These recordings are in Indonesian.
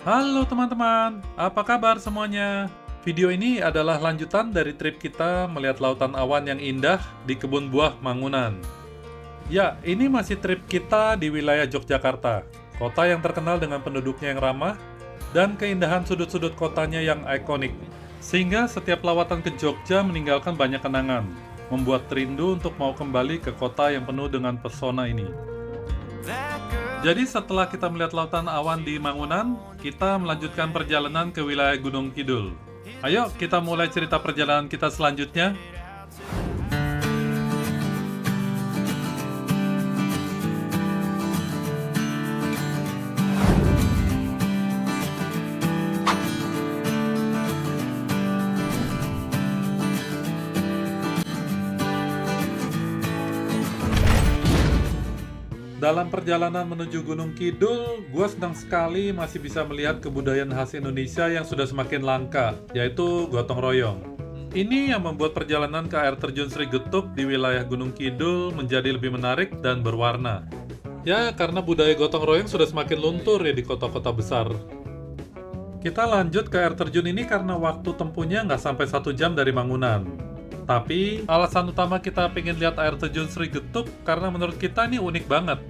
Halo teman-teman, apa kabar semuanya? Video ini adalah lanjutan dari trip kita melihat lautan awan yang indah di kebun buah Mangunan. Ya, ini masih trip kita di wilayah Yogyakarta, kota yang terkenal dengan penduduknya yang ramah dan keindahan sudut-sudut kotanya yang ikonik. Sehingga setiap lawatan ke Jogja meninggalkan banyak kenangan, membuat rindu untuk mau kembali ke kota yang penuh dengan pesona ini. Jadi setelah kita melihat lautan awan di Mangunan, kita melanjutkan perjalanan ke wilayah Gunung Kidul. Ayo kita mulai cerita perjalanan kita selanjutnya. Dalam perjalanan menuju Gunung Kidul, gue senang sekali masih bisa melihat kebudayaan khas Indonesia yang sudah semakin langka, yaitu gotong royong. Ini yang membuat perjalanan ke air terjun Sri Getuk di wilayah Gunung Kidul menjadi lebih menarik dan berwarna. Ya, karena budaya gotong royong sudah semakin luntur ya di kota-kota besar. Kita lanjut ke air terjun ini karena waktu tempuhnya nggak sampai 1 jam dari Mangunan. Tapi, alasan utama kita pengen lihat air terjun Sri Getuk karena menurut kita ini unik banget.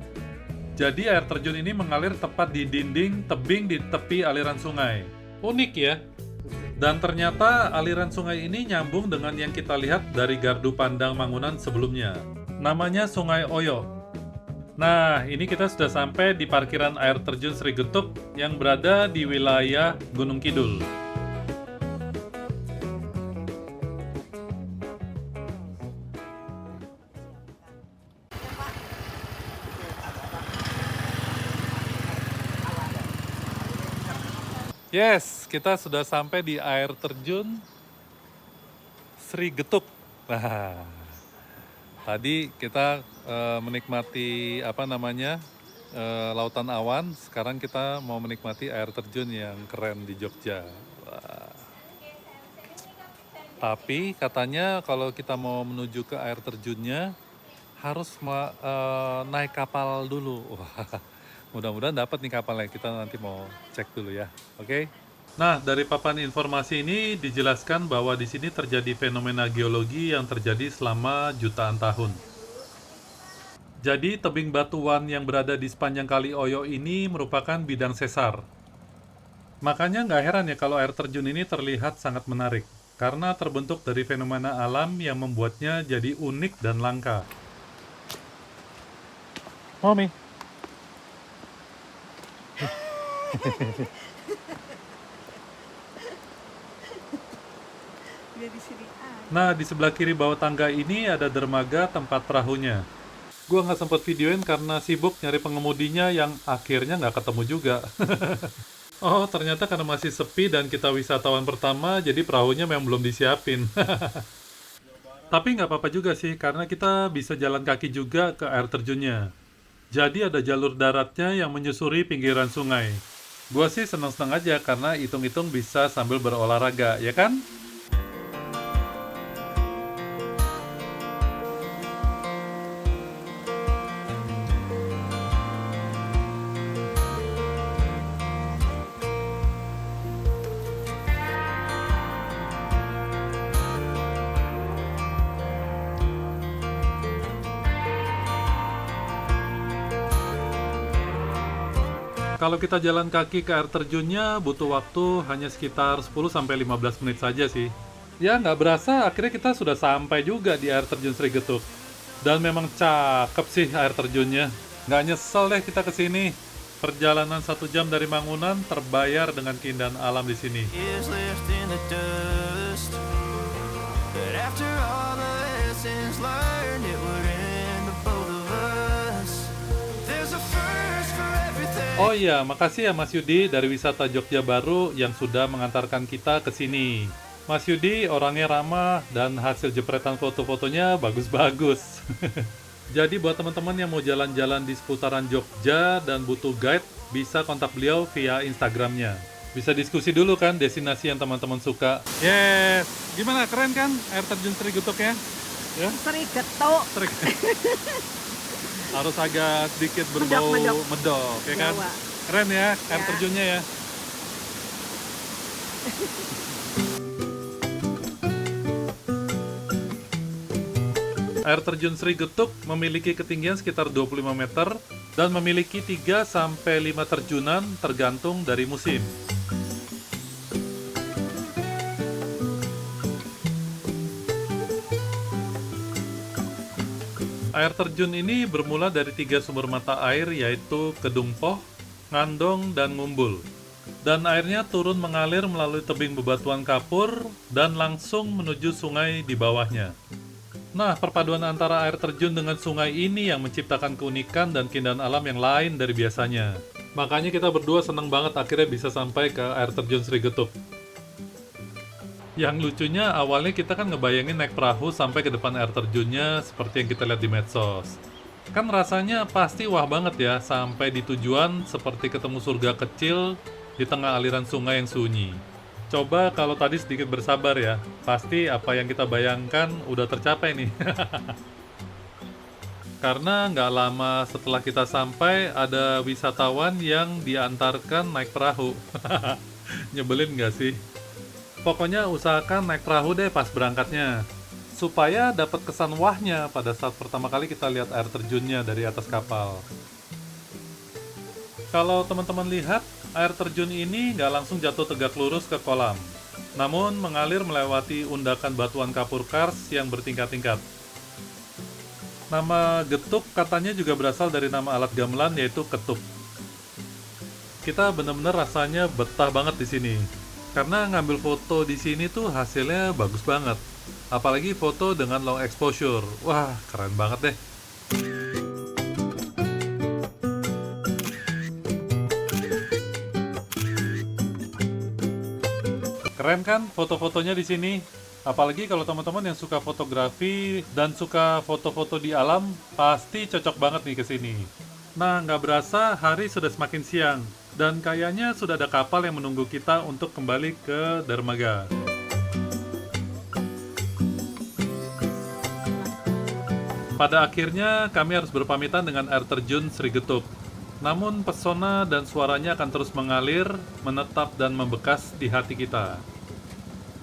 Jadi air terjun ini mengalir tepat di dinding tebing di tepi aliran sungai. Unik ya? Dan ternyata aliran sungai ini nyambung dengan yang kita lihat dari gardu pandang Mangunan sebelumnya. Namanya Sungai Oyo. Nah, ini kita sudah sampai di parkiran air terjun Sri Getuk yang berada di wilayah Gunung Kidul. Yes, kita sudah sampai di air terjun Sri Getuk. Nah, tadi kita menikmati lautan awan. Sekarang kita mau menikmati air terjun yang keren di Jogja. Wah. Tapi katanya kalau kita mau menuju ke air terjunnya harus naik kapal dulu. Wah, mudah-mudahan dapat nih kapalnya. Kita nanti mau cek dulu ya. Oke? Nah, dari papan informasi ini dijelaskan bahwa di sini terjadi fenomena geologi yang terjadi selama jutaan tahun. Jadi, tebing batuan yang berada di sepanjang Kali Oyo ini merupakan bidang sesar. Makanya nggak heran ya kalau air terjun ini terlihat sangat menarik, karena terbentuk dari fenomena alam yang membuatnya jadi unik dan langka. Mami. Nah, di sebelah kiri bawah tangga ini ada dermaga tempat perahunya. Gua nggak sempat videoin karena sibuk nyari pengemudinya yang akhirnya nggak ketemu juga. Oh, ternyata karena masih sepi dan kita wisatawan pertama, jadi perahunya memang belum disiapin. Tapi nggak apa-apa juga sih, karena kita bisa jalan kaki juga ke air terjunnya. Jadi ada jalur daratnya yang menyusuri pinggiran sungai. Gua sih seneng-seneng aja karena hitung-hitung bisa sambil berolahraga, ya kan? Kalau kita jalan kaki ke air terjunnya butuh waktu hanya sekitar 10-15 menit saja sih. Ya nggak berasa akhirnya kita sudah sampai juga di air terjun Sri Getuk. Dan memang cakep sih air terjunnya. Nggak nyesel deh kita kesini. Perjalanan 1 jam dari Mangunan terbayar dengan keindahan alam di sini. Is left in the dust. But after all the lessons learned, it would end the both of us. There's a first for everything. Oh iya, makasih ya Mas Yudi dari Wisata Jogja Baru yang sudah mengantarkan kita ke sini. Mas Yudi orangnya ramah dan hasil jepretan foto-fotonya bagus-bagus. Jadi buat teman-teman yang mau jalan-jalan di seputaran Jogja dan butuh guide, bisa kontak beliau via Instagramnya. Bisa diskusi dulu kan destinasi yang teman-teman suka. Yes, gimana keren kan air terjun Sri Getuk ya? Ya? Sri Getuk. Harus agak sedikit berbau Medok. medok, ya kan? Jawa. Keren ya air Ya. terjunnya ya. Air terjun Sri Getuk memiliki ketinggian sekitar 25 meter dan memiliki 3-5 terjunan tergantung dari musim. Air terjun ini bermula dari 3 sumber mata air yaitu Kedungpoh, Ngandong, dan Ngumbul. Dan airnya turun mengalir melalui tebing bebatuan kapur dan langsung menuju sungai di bawahnya. Nah, perpaduan antara air terjun dengan sungai ini yang menciptakan keunikan dan keindahan alam yang lain dari biasanya. Makanya kita berdua seneng banget akhirnya bisa sampai ke air terjun Sri Getuk. Yang lucunya awalnya kita kan ngebayangin naik perahu sampai ke depan air terjunnya seperti yang kita lihat di medsos. Kan rasanya pasti wah banget ya, sampai di tujuan seperti ketemu surga kecil di tengah aliran sungai yang sunyi. Coba kalau tadi sedikit bersabar ya, pasti apa yang kita bayangkan udah tercapai nih. Karena nggak lama setelah kita sampai, ada wisatawan yang diantarkan naik perahu. Nyebelin nggak sih? Pokoknya usahakan naik perahu deh pas berangkatnya, supaya dapat kesan wahnya pada saat pertama kali kita lihat air terjunnya dari atas kapal. Kalau teman-teman lihat, air terjun ini nggak langsung jatuh tegak lurus ke kolam, namun mengalir melewati undakan batuan kapur kars yang bertingkat-tingkat. Nama getuk katanya juga berasal dari nama alat gamelan yaitu ketuk. Kita bener-bener rasanya betah banget di sini, karena ngambil foto di sini tuh hasilnya bagus banget. Apalagi foto dengan long exposure, wah keren banget deh. Keren kan foto-fotonya di sini? Apalagi kalau teman-teman yang suka fotografi dan suka foto-foto di alam, pasti cocok banget nih ke sini. Nah, nggak berasa hari sudah semakin siang, dan kayaknya sudah ada kapal yang menunggu kita untuk kembali ke dermaga. Pada akhirnya, kami harus berpamitan dengan air terjun Sri Getuk. Namun, pesona dan suaranya akan terus mengalir, menetap dan membekas di hati kita.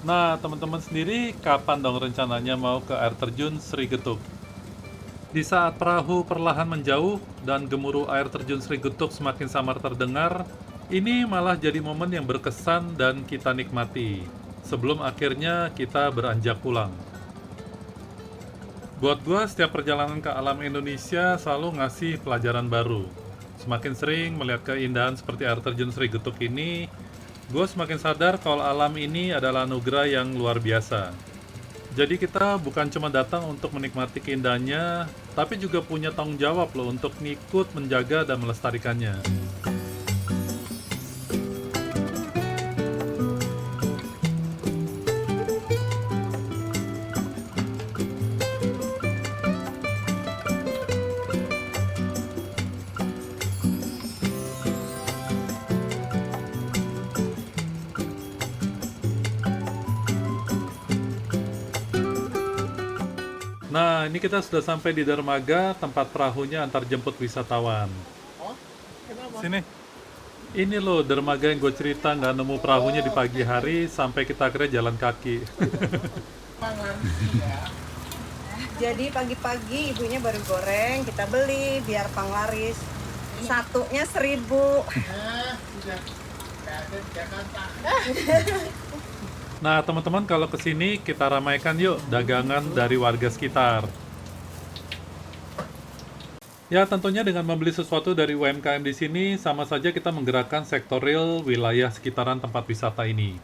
Nah, teman-teman sendiri kapan dong rencananya mau ke air terjun Sri Getuk? Di saat perahu perlahan menjauh dan gemuruh air terjun Sri Getuk semakin samar terdengar, ini malah jadi momen yang berkesan dan kita nikmati, sebelum akhirnya kita beranjak pulang. Buat gua, setiap perjalanan ke alam Indonesia selalu ngasih pelajaran baru. Semakin sering melihat keindahan seperti air terjun Sri Getuk ini, gue semakin sadar kalau alam ini adalah anugerah yang luar biasa. Jadi kita bukan cuma datang untuk menikmati keindahannya, tapi juga punya tanggung jawab loh untuk ngikut menjaga dan melestarikannya. Nah, ini kita sudah sampai di dermaga tempat perahunya antar jemput wisatawan. Oh, kenapa? Sini. Ini loh dermaga yang gue cerita nggak nemu perahunya di pagi hari sampai kita akhirnya jalan kaki. Jadi pagi-pagi ibunya baru goreng, kita beli biar panglaris. Satunya 1.000. Sudah ada Jakarta. Nah, teman-teman kalau kesini kita ramaikan yuk dagangan dari warga sekitar. Ya, tentunya dengan membeli sesuatu dari UMKM di sini, sama saja kita menggerakkan sektor real wilayah sekitaran tempat wisata ini.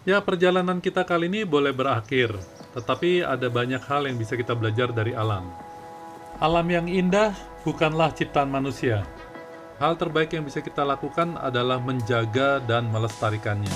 Ya, perjalanan kita kali ini boleh berakhir, tetapi ada banyak hal yang bisa kita belajar dari alam. Alam yang indah bukanlah ciptaan manusia. Hal terbaik yang bisa kita lakukan adalah menjaga dan melestarikannya.